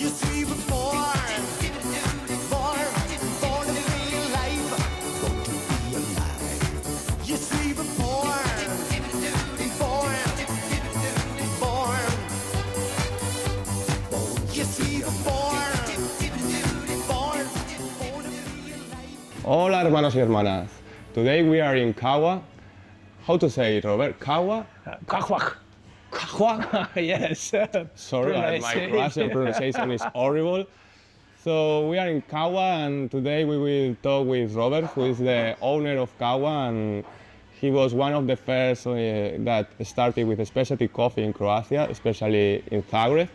You see, born to be alive, born to be alive. You see, born, you see, born to be alive. Hola hermanos y hermanas. Today we are in Quahwa. How to say it, Robert? Quahwa? Quahwa. Quahwa? Yes. Sorry, my Croatian pronunciation is horrible. So we are in Quahwa and today we will talk with Robert, who is the owner of Quahwa, and he was one of the first that started with specialty coffee in Croatia, especially in Zagreb.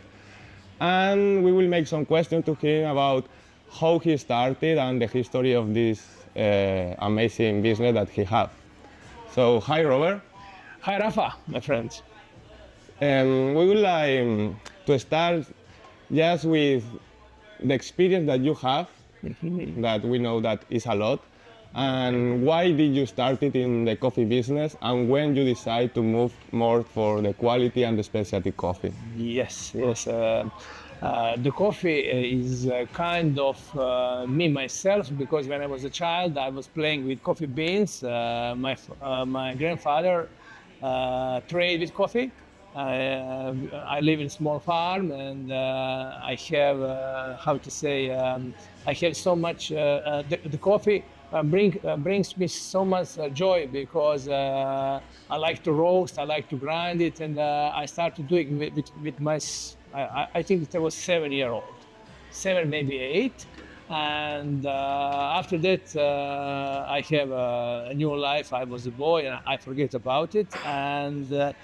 And we will make some questions to him about how he started and the history of this amazing business that he has. So, hi Robert. Hi Rafa, my friends. We would like to start just with the experience that you have, that we know that is a lot, and why did you start it in the coffee business, and when you decide to move more for the quality and the specialty coffee? Yes. The coffee is kind of me myself, because when I was a child I was playing with coffee beans. My grandfather traded with coffee. I live in a small farm, and I have I have so much. The coffee brings me so much joy, because I like to roast, I like to grind it, and I started doing with my. I think I was 7 years old, 7 maybe 8, and after that I have a new life. I was a boy and I forget about it, and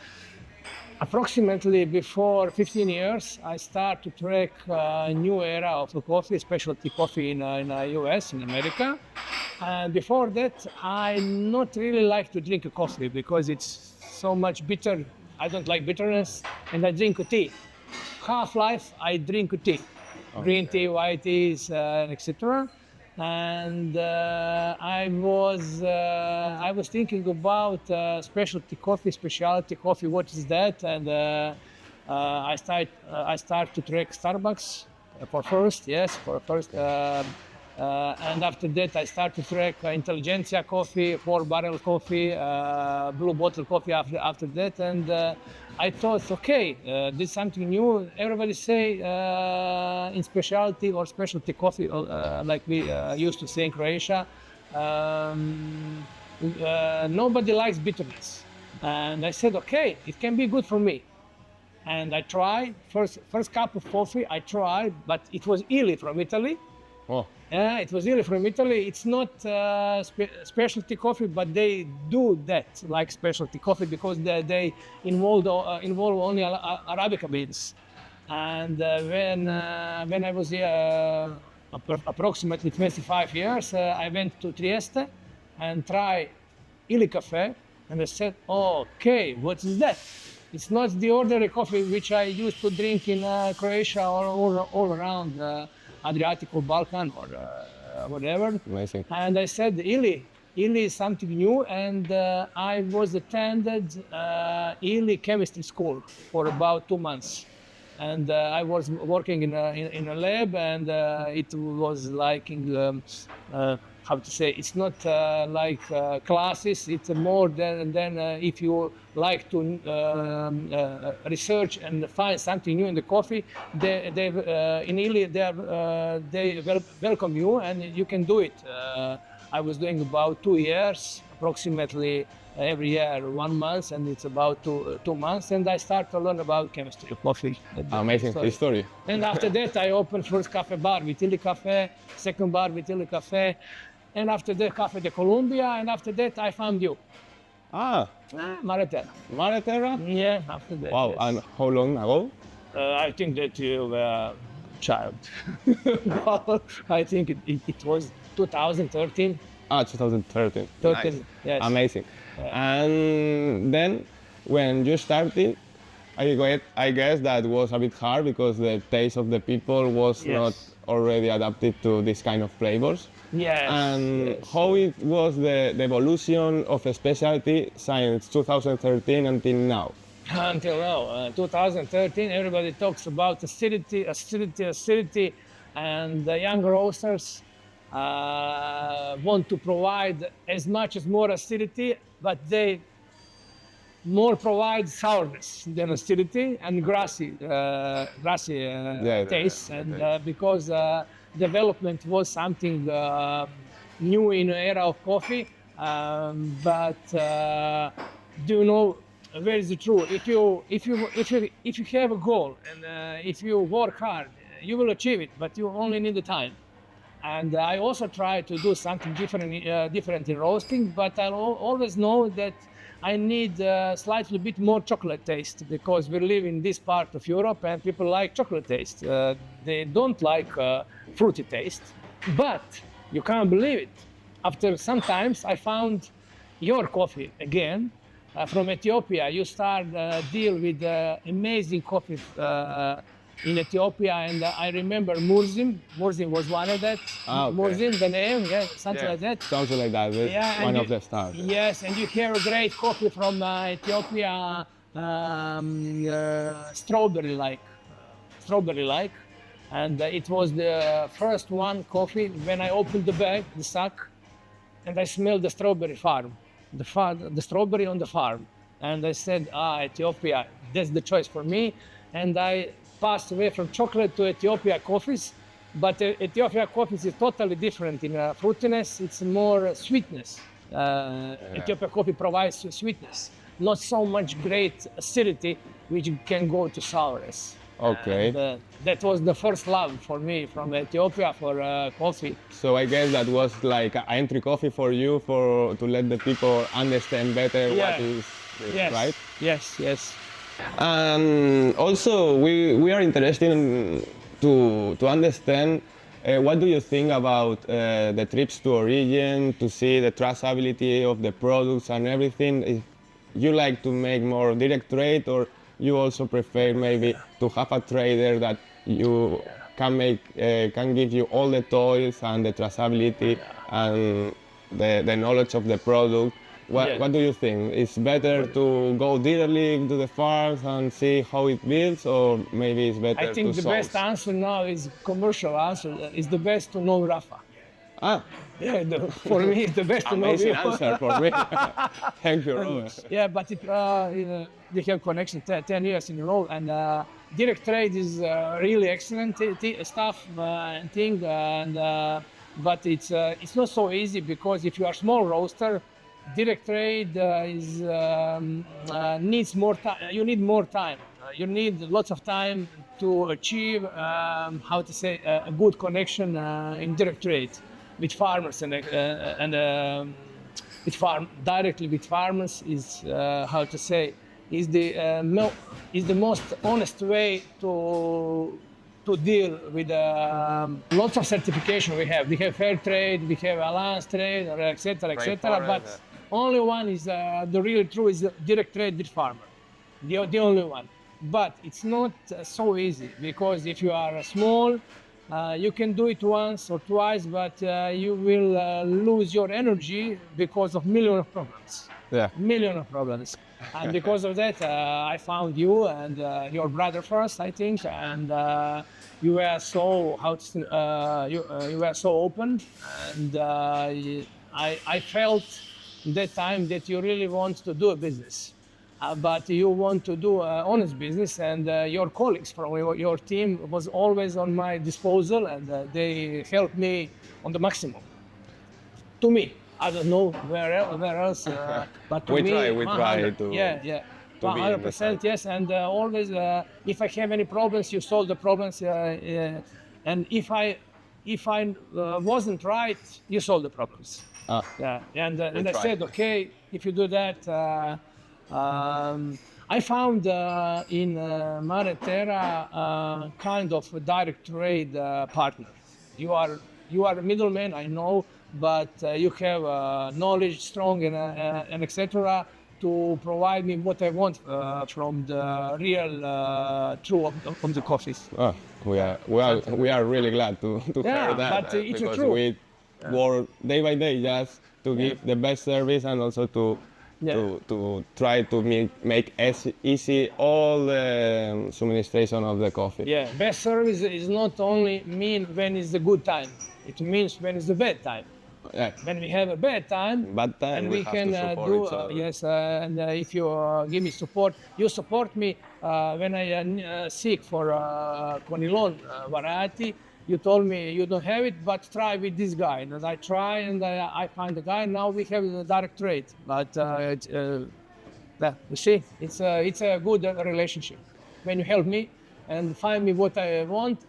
approximately before 15 years I start to track a new era of coffee, specialty coffee in US, in America. And before that I not really like to drink a coffee because it's so much bitter. I don't like bitterness, and I drink a tea. Half life I drink tea, green tea, white teas, etc. And I was thinking about specialty coffee, specialty coffee. What is that? And I start to track Starbucks for first. And after that I start to track Intelligentsia coffee, 4-barrel coffee, blue bottle coffee after that. And I thought, okay, this is something new. Everybody say in specialty or specialty coffee, like we used to say in Croatia, nobody likes bitterness. And I said, okay, it can be good for me. And I tried, first cup of coffee I tried, but it was Ili from Italy. Oh. Yeah, it was really from Italy. It's not specialty coffee, but they do that like specialty coffee, because they involve only Arabica beans. And when I was here approximately 25 years, I went to Trieste and tried Ili Cafe, and I said, okay, what is that? It's not the ordinary coffee which I used to drink in Croatia or all around Adriatic or Balkan or whatever. Amazing. And I said, Ili is something new, and I was attended Ili chemistry school for about 2 months. And I was working in a lab, and it was like, how to say, it's not like classes, it's more than if you like to research and find something new in the coffee, in Ili they welcome you and you can do it. I was doing about 2 years, approximately every year 1 month, and it's about 2 months, and I start to learn about chemistry of coffee. Amazing history. And after that I opened first cafe bar with Ili Cafe, second bar with Ili Cafe, and after that Cafe de Colombia, and after that I found you. Mare Terra. Mare Terra? Yeah, after that. Wow, yes. and how long ago? I think that you were a child. Well, I think it was 2013. 2013. 13, Nice. yes. Amazing. And then when you started, I guess that was a bit hard because the taste of the people was not already adapted to this kind of flavors. Yes. And how it was the evolution of a specialty since 2013 until now? until now. 2013, everybody talks about acidity, and the young roasters want to provide as much as more acidity, but they more provide sourness than acidity and grassy taste. And because development was something new in the era of coffee, but do you know where is the truth? If you have a goal and if you work hard, you will achieve it, but you only need the time. And I also try to do something different in roasting, but I always know that I need slightly bit more chocolate taste because we live in this part of Europe and people like chocolate taste. They don't like fruity taste, but you can't believe it. After some times I found your coffee again from Ethiopia. You start deal with amazing coffee in Ethiopia, and I remember Murzim. Murzim was one of that. Okay. Murzim, the name, something like that. Something like that. That's one of the stars. Yes, and you have a great coffee from Ethiopia, strawberry-like, and it was the first one coffee when I opened the bag, the sack, and I smelled the strawberry farm, the strawberry on the farm, and I said, Ethiopia, that's the choice for me, and I passed away from chocolate to Ethiopia coffees, but Ethiopia coffees is totally different in fruitiness. It's more sweetness. Ethiopia coffee provides sweetness, not so much great acidity, which can go to sourness. Okay. And, that was the first love for me from Ethiopia for coffee. So I guess that was like an entry coffee for you to let the people understand better what is this, Yes. right? Yes. And also, we are interested to understand what do you think about the trips to origin, to see the traceability of the products and everything. If you like to make more direct trade, or you also prefer maybe to have a trader that you can give you all the toils and the traceability and the knowledge of the product. What do you think? It's better to go directly to the farms and see how it builds, or maybe it's better to I think the source? best answer now is commercial answer. Is the best to know Rafa. Yeah, for me, it's the best to know Amazing you. answer for me. Thank you, Robert. Yeah, but they have connection 10 years in a row, and direct trade is really excellent stuff and thing. And but it's not so easy, because if you are small roaster, direct trade needs more time. You need more time. You need lots of time to achieve a good connection in direct trade with farmers directly with farmers is is the most honest way to deal with lots of certification we have. We have fair trade, we have alliance trade, etc. But only one is the real true is direct trade with farmer. The only one. But it's not so easy, because if you are small, you can do it once or twice, but you will lose your energy because of million of problems. Million of problems. And because of that, I found you and your brother first, I think, and you were so you were so open, and I felt that time that you really want to do a business. But you want to do honest business, and your colleagues from your team was always on my disposal, and they helped me on the maximum. To me, I don't know where else, but to we me, try to 100%, yes. And always, if I have any problems, you solve the problems, and if I wasn't right, you solve the problems. And I said, okay, if you do that. I found in Mare Terra kind of a direct trade partner. You are a middleman, I know, but you have knowledge, strong, and etc. to provide me what I want from the real true of the coffees. We are really glad to hear that, but it's because true. we work day by day just to give the best service and also to to try to make easy all the administration of the coffee. Yeah, best service is not only mean when is the good time. It means when is the bad time. Yeah. When we have a bad time, Bad time, and we we have can to support do each other. yes. And if you give me support, you support me when I seek for Conilon variety. You told me you don't have it, but try with this guy. And I try, and I find the guy. Now we have the direct trade, but you see, it's a good relationship. When you help me and find me what I want,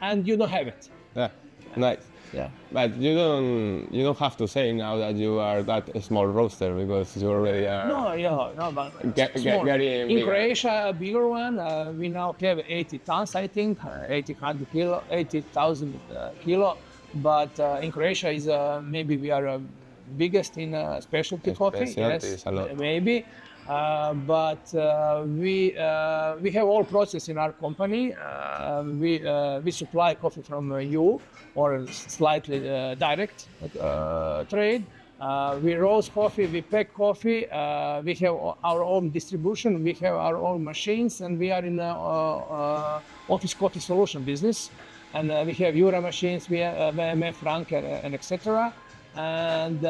and you don't have it. Yeah, nice. Yeah. But you don't have to say now that you are that small roaster because you already are. No, but Getting in bigger. Croatia, a bigger one. We now have 80 tons, I think, 80,000 kilo, 80,000 kilo. But in Croatia is maybe we are biggest in specialty coffee. Specialties a lot. Maybe. But we have all process in our company. We supply coffee from you or slightly direct trade. We roast coffee, we pack coffee. We have our own distribution. We have our own machines, and we are in office coffee solution business. And we have Jura machines, we have VMF, Frank, and etc. And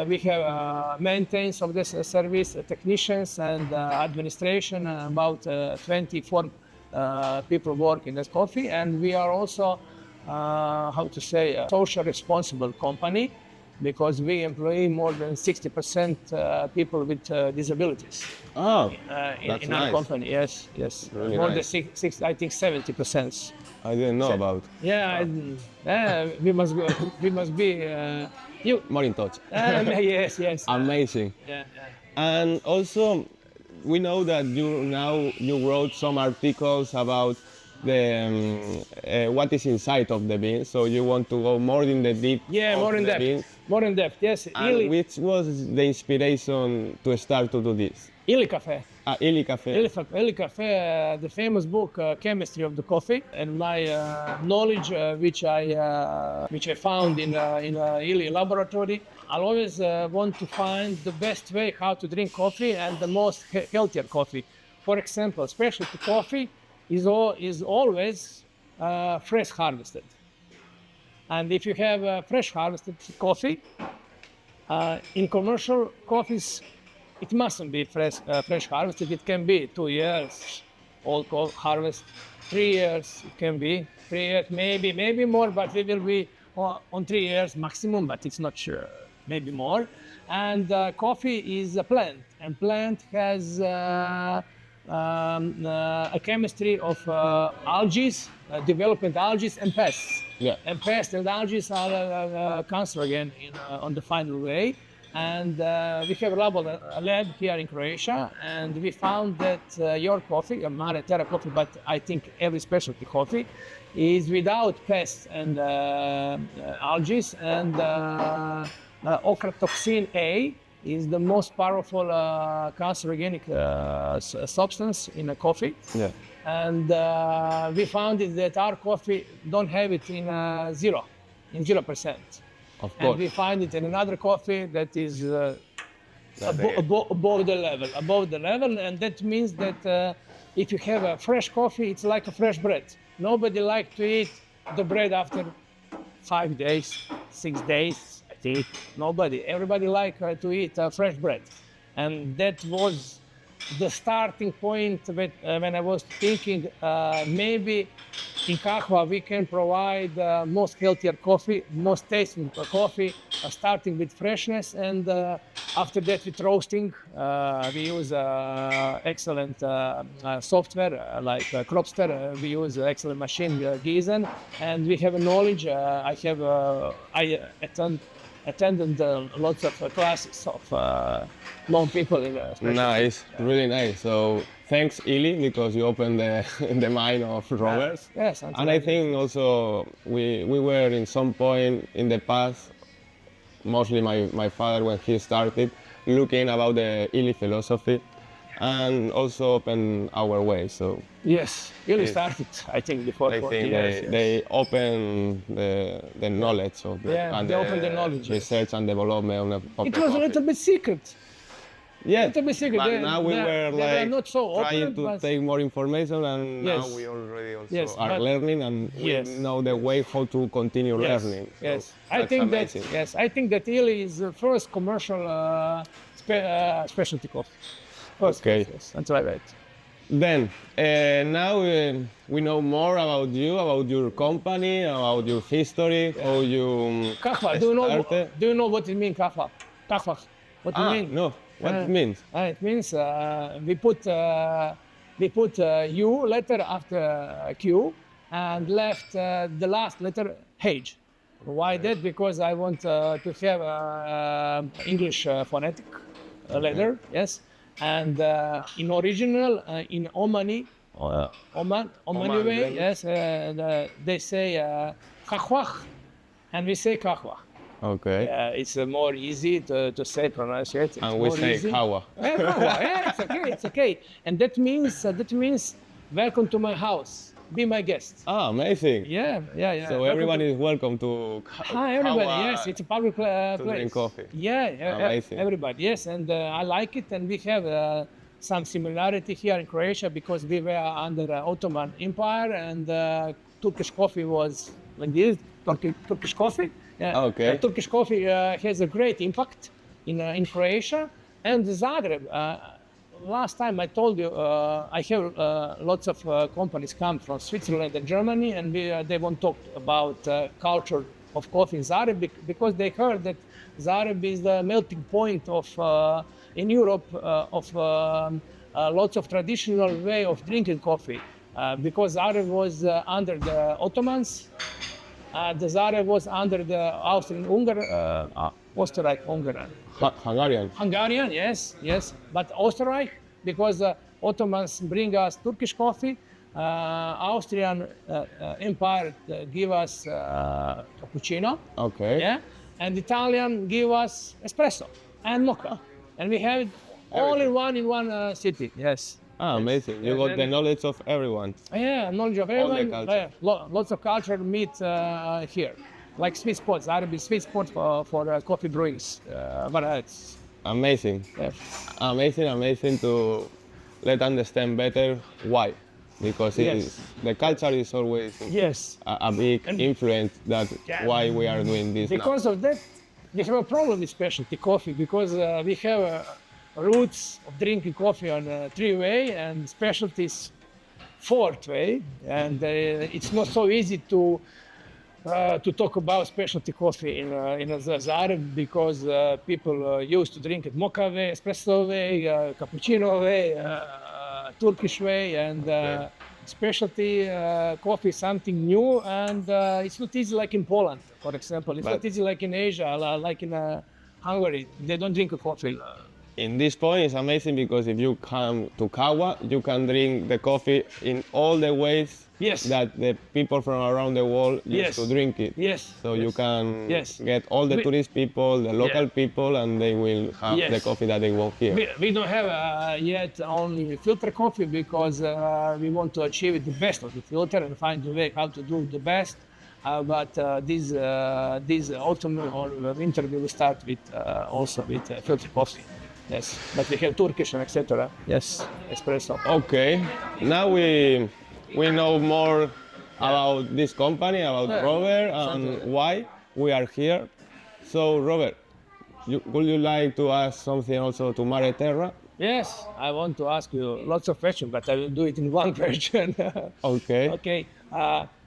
we have maintenance of this service, technicians and administration. About 24 people work in this coffee, and we are also, how to say, a social responsible company because we employ more than 60% people with disabilities. Oh, in nice. our company. Yes. Really More nice. than I think 70%. I didn't know about. Yeah, we must go. We must be. You. More in touch. Yes. Amazing. Yeah. And also, we know that you wrote some articles about the what is inside of the bean. So you want to go more in the deep. Yeah, of more in the depth. bean. More in depth. Yes. And which was the inspiration to start to do this? Ili Cafe. Ili Cafe. Ili Cafe, the famous book, Chemistry of the Coffee, and my knowledge, which I found in Ili laboratory. I always want to find the best way how to drink coffee and the most healthier coffee. For example, specialty coffee is always fresh harvested. And if you have fresh harvested coffee, in commercial coffees, it mustn't be fresh harvested. It can be 2 years old harvest, 3 years. It can be 3 years, maybe more, but we will be on 3 years maximum. But it's not sure. Maybe more. And coffee is a plant, and plant has a chemistry of algae, development algae, and pests. Yeah. And pests and algae are cancerogen on the final way. And we have a lab here in Croatia, and we found that your coffee, Mare Terra coffee, but I think every specialty coffee, is without pests and algae. And ochratoxin A is the most powerful cancerogenic substance in a coffee. Yeah. And we found that our coffee don't have it in 0%. Of And course. we find it in another coffee that is above the level, and that means that if you have a fresh coffee, it's like a fresh bread. Nobody likes to eat the bread after 5 days, 6 days. I think nobody. Everybody likes to eat fresh bread, and that was the starting point when I was thinking maybe in Quahwa we can provide most healthier coffee, most tasting coffee, starting with freshness, and after that with roasting. We use excellent software like Cropster. We use excellent machine Gießen, and we have a knowledge. I attended lots of classes of known people in Nice, really nice. So thanks, Ili, because you opened the mind of Robert. Yes, And I think also we were in some point in the past, mostly my father when he started, looking about the Ili philosophy. and also open our way. So Yes, really Yes. started, I think, before I 40 think years. Yes. they open the knowledge of the, Yeah, and they open the knowledge, yes. research and development of It the was a coffee. little bit secret. Yeah, little bit secret. but They- now we they- were they were like not so trying open, to but- take more information, and now Yes. we already also Yes, are but- learning, and Yes. we know the way how to continue Yes, learning. So yes. that's amazing. I think that Ili is the first commercial specialty coffee. First, Okay. yes, that's right. Then, now we know more about you, about your company, about your history, how you Quahwa, started. do you know what it means, Quahwa? Quahwa, what it means? No, what it means? It means we put U letter after Q and left the last letter H. Why that? Because I want to have English phonetic letter, yes. And in original, in Omani Oman way, language. yes, they say Quahwa, and we say Quahwa. Okay. It's more easy to say, pronounce it. It's And we more say easy. Quahwa. Yeah, Quahwa. Yeah, it's okay. And that means welcome to my house. Be my guest. Ah, amazing. Yeah. So Welcome everyone to- is welcome to Hi, everybody. Quahwa Yes, it's a public place. drink coffee. Yeah, Amazing. everybody. Yes, and I like it. And we have some similarity here in Croatia because we were under Ottoman Empire, and Turkish coffee was like this. Turkish coffee. Yeah. Okay. Turkish coffee has a great impact in Croatia and Zagreb. Last time I told you, I have lots of companies come from Switzerland and Germany, and they want to talk about culture of coffee in Zagreb because they heard that Zagreb is the melting point of in Europe of lots of traditional way of drinking coffee. Because Zagreb was under the Ottomans, the Zagreb was under the Austro-Hungarian. Hungarian. Hungarian, yes. But Österreich, because Ottomans bring us Turkish coffee, Austrian Empire give us cappuccino, Okay. yeah, and Italian give us espresso and mocha, and we have it all in one city. Yes. Ah, amazing. You Yeah, got the then- knowledge of everyone. Yeah, knowledge of the everyone. culture. Lots of culture meet here, like sweet spots. Arabic sweet spots for coffee brewings. But it's Amazing. yeah. Amazing to let understand better why. Because it Yes. is, the culture is always Yes. a big And- influence that Yeah. why we are doing this now. Because of that, we have a problem with specialty coffee because we have roots of drinking coffee on three-way and specialties fourth way, and it's not so easy to talk about specialty coffee in Zagreb because people used to drink it mocha way, espresso way, cappuccino way, Turkish way, and specialty coffee is something new, and it's not easy like in Poland, for example. It's not But- easy like in Asia, like in Hungary. They don't drink coffee. In this point, it's amazing because if you come to Quahwa, you can drink the coffee in all the ways Yes. that the people from around the world used Yes. to drink it. Yes. So you can Yes. get all the We- tourist people, the local Yeah. people, and they will have Yes. the coffee that they want here. We don't have yet only filter coffee because we want to achieve the best of the filter and find a way how to do the best. But this autumn or winter we will start with also with filter coffee. Yes, but we have Turkish and etc. Yes, espresso. Okay, now we know more about this company, about Yeah. Robert, and why we are here. So, Robert, would you like to ask something also to Mare Terra? Yes, I want to ask you lots of questions, but I will do it in one question. Okay. Okay,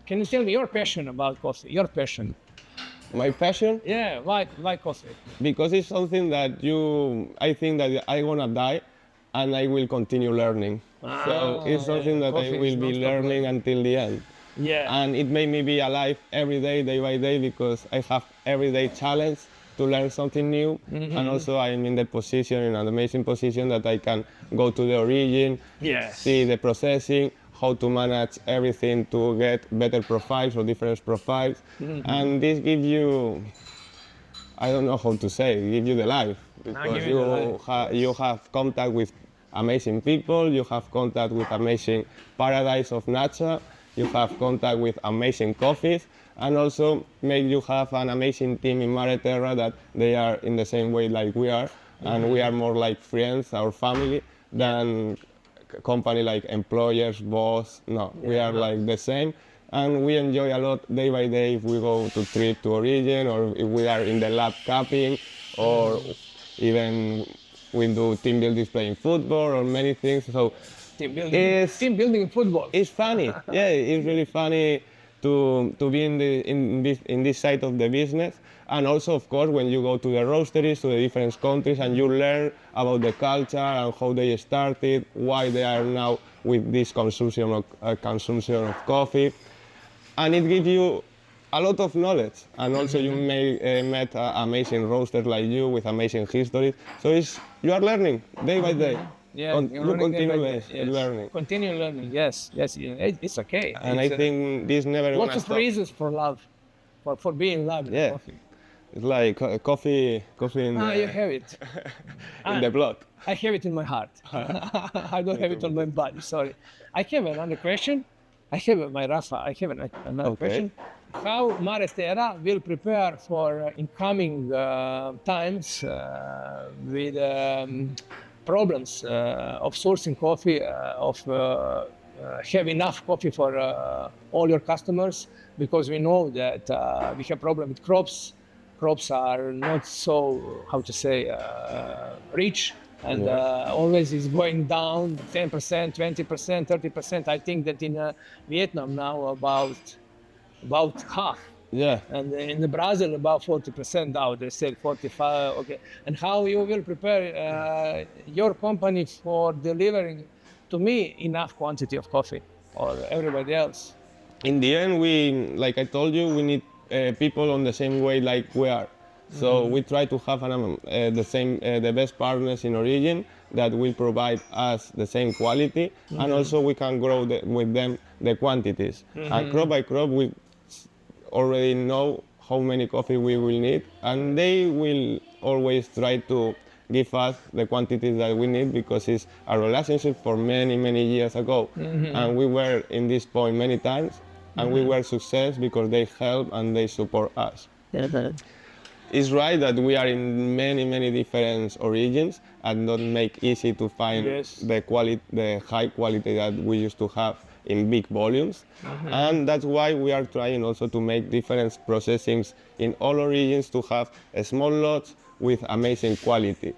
can you tell me your passion about coffee? Your passion? My passion, Yeah, why coffee? because it's something that I think that I wanna die, and I will continue learning. So it's something that I coffee will is be non-stop learning until the end. Yeah. And it made me be alive every day, day by day, because I have everyday challenge to learn something new. And also I'm in the position, in an amazing position that I can go to the origin, Yes. see the processing, how to manage everything to get better profiles or different profiles. And this gives you, I don't know how to say, give you the life, because give you the life, you have contact with amazing people, you have contact with amazing paradise of nature, you have contact with amazing coffees, and also maybe you have an amazing team in Mare Terra that they are in the same way like we are, and we are more like friends, our family, than company like employers, boss. No, we are like the same, and we enjoy a lot day by day if we go to trip to origin, or if we are in the lab capping, or even we do team building playing football or many things. So Team building in football. it's funny. Yeah, it's really funny to be in this side of the business. And also, of course, when you go to the roasteries, to the different countries, and you learn about the culture and how they started, why they are now with this consumption of coffee, and it gives you a lot of knowledge. And also, you may met amazing roasters like you with amazing history. So you are learning day by day. Yeah, You continue learning. Continue learning. Yes, yeah, it's okay. And It's, I think this never gonna lots of stop. reasons for love, for being loved. Yeah. Coffee. It's like coffee in, You have it. in the blood. I have it in my heart. I don't have it on my body. Sorry. I have another question. I have my Rafa. I have another question. How Mare Terra will prepare for incoming times with problems of sourcing coffee, have enough coffee for all your customers, because we know that we have problem with crops. Crops are not so, how to say, rich, and always is going down 10%, 20%, 30%. I think that in Vietnam now about half. Yeah. And in Brazil, about 40% now, they sell 45, okay. And how you will prepare your company for delivering to me enough quantity of coffee, or everybody else? In the end, like I told you, we need people on the same way like we are. So we try to have the best partners in origin that will provide us the same quality, and also we can grow with them the quantities. And crop by crop, we already know how many coffee we will need, and they will always try to give us the quantities that we need, because it's a relationship for many, many years ago. And we were in this point many times, and we were success because they help and they support us. It's right that we are in many, many different origins, and not make easy to find the high quality that we used to have in big volumes. And that's why we are trying also to make different processings in all origins to have small lots with amazing quality.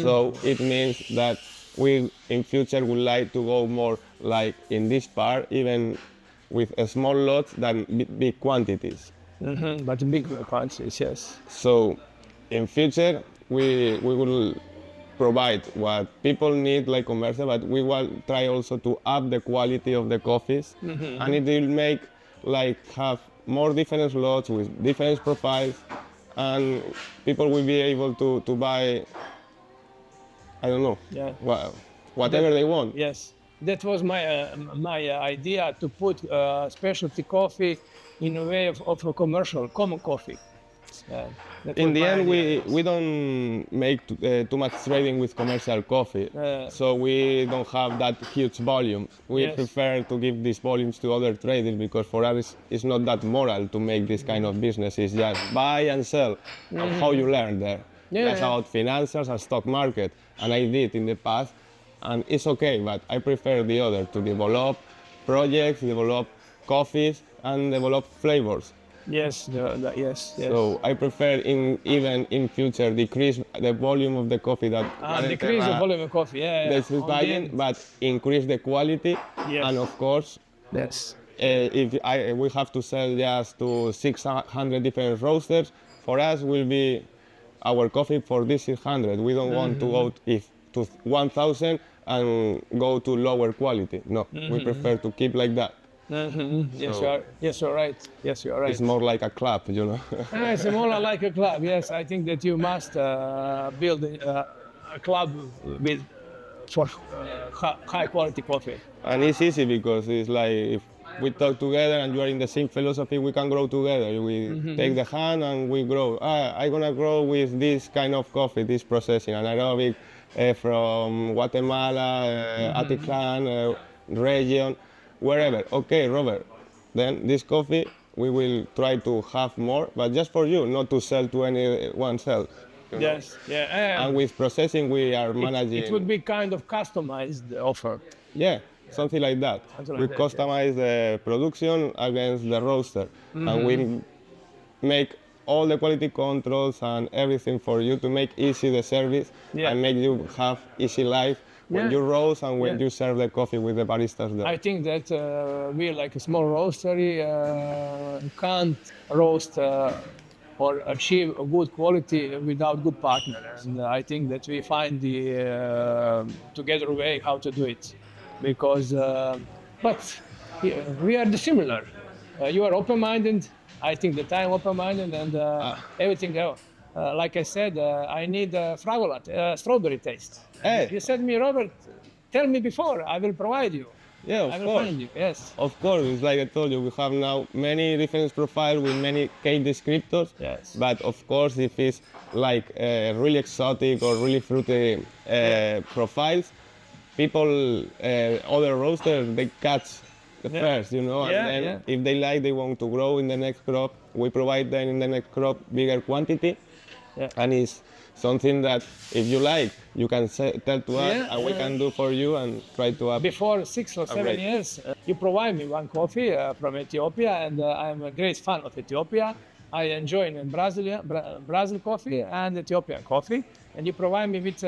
So it means that we in future would like to go more like in this part, even with small lots than big quantities. But big quantities, yes. So in future we will provide what people need like commercial, but we will try also to up the quality of the coffees, and it will make like have more different lots with different profiles, and people will be able to buy, I don't know, whatever they want. Yes, that was my idea, to put specialty coffee in a way of a commercial, common coffee. In the end, we don't make too much trading with commercial coffee, so we don't have that huge volume. We prefer to give these volumes to other traders, because for us it's not that moral to make this kind of business. It's just buy and sell, and how you learn there. That's about finances and stock market, and I did in the past, and it's okay, but I prefer the other, to develop projects, develop coffees, and develop flavors. Yes, yes. So I prefer even in future decrease the volume of the coffee that decrease the volume of coffee. That's buying, but increase the quality. And of course, if we have to sell just to 600 different roasters, for us will be our coffee for this 600. We don't want to go to 1,000 and go to lower quality. No, we prefer to keep like that. Yes, you're right. Yes, you're right. It's more like a club, you know. It's more like a club. Yes, I think that you must build a club with for high quality coffee. And it's easy, because it's like if we talk together and you are in the same philosophy, we can grow together. We take the hand and we grow. I'm gonna grow with this kind of coffee, this processing, anaerobic, from Guatemala, Atican, region, wherever. Okay, Robert, then this coffee we will try to have more, but just for you, not to sell to anyone else. you know. Yes, yeah. And with processing, we are managing. It would be kind of customized offer. Yeah, something like that. Something like We that, customize the production against the roaster, and we make all the quality controls and everything for you to make easy the service Yeah. and make you have easy life when Yeah. you roast and when Yeah. you serve the coffee with the baristas there. I think that we, like a small roastery, can't roast or achieve a good quality without good partners. And I think that we find the together way how to do it, because but we are dissimilar. You are open-minded. I think that I'm open-minded, and everything else. Like I said, I need fragola, strawberry taste. Hey. You said me, Robert, tell me before, I will provide you. Yeah, I of will course. find you, yes. Of course, it's like I told you, we have now many different profiles with many cake descriptors. Yes. But of course, if it's like really exotic or really fruity profiles, people, other roasters, they catch the first, you know, Yeah, and then yeah. if they like, they want to grow in the next crop. We provide them in the next crop bigger quantity. Yeah. And it's something that if you like, you can tell to us, Yeah, and we can do for you and try to up. Before 6 or 7 Great. years, you provide me one coffee from Ethiopia, and I'm a great fan of Ethiopia. I enjoy in Brazil coffee and Ethiopian coffee, and you provide me with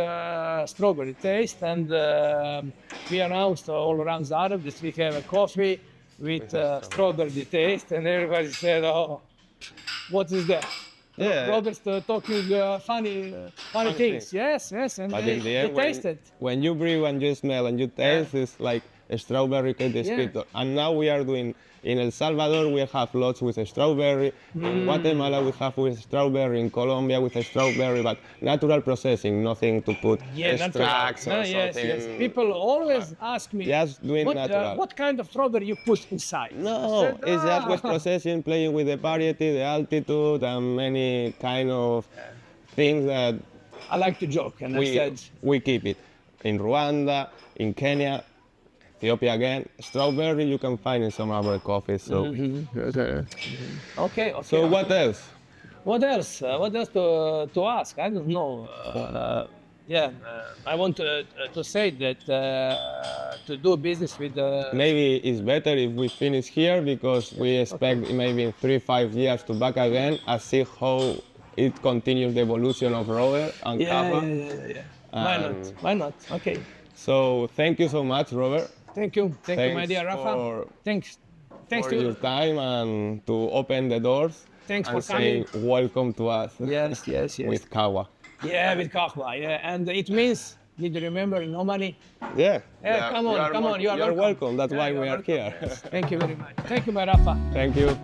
strawberry taste, and we announced all around Zagreb that we have a coffee with strawberry taste, and everybody said, "Oh, what is that?" Yeah. Robert's talking funny things. Yes, and But they, in the end, they tasted. when you brew and you smell and you taste, it's like a strawberry cake descriptor. And now we are doing, in El Salvador, we have lots with a strawberry. In Guatemala, we have with strawberry. In Colombia, with a strawberry, but natural processing, nothing to put extracts or Yes. something. People always ask me, Just doing natural. what kind of strawberry you put inside? No, I said, it's just "Ah." with processing, playing with the variety, the altitude, and many kind of things that I like to joke, and I said, we keep it. In Rwanda, in Kenya, Ethiopia again, strawberry you can find in some other coffees. So, okay. so what else? What else? What else to ask? I don't know. I want to say that to do business with Maybe it's better if we finish here because we expect maybe in 3-5 years to back again and see how it continues the evolution of Robert and Quahwa. Why not? Okay. So thank you so much, Robert. Thank you, my dear Rafa. Thanks For to your you. time and to open the doors. Thanks and for coming. say welcome to us. Yes. With Quahwa. Yeah, with Quahwa. Yeah, and it means, did you remember, no money? Yeah. Yeah, come on. You are You're welcome. welcome. That's why Yeah, we you're are here. Thank you very much. Thank you, my Rafa. Thank you.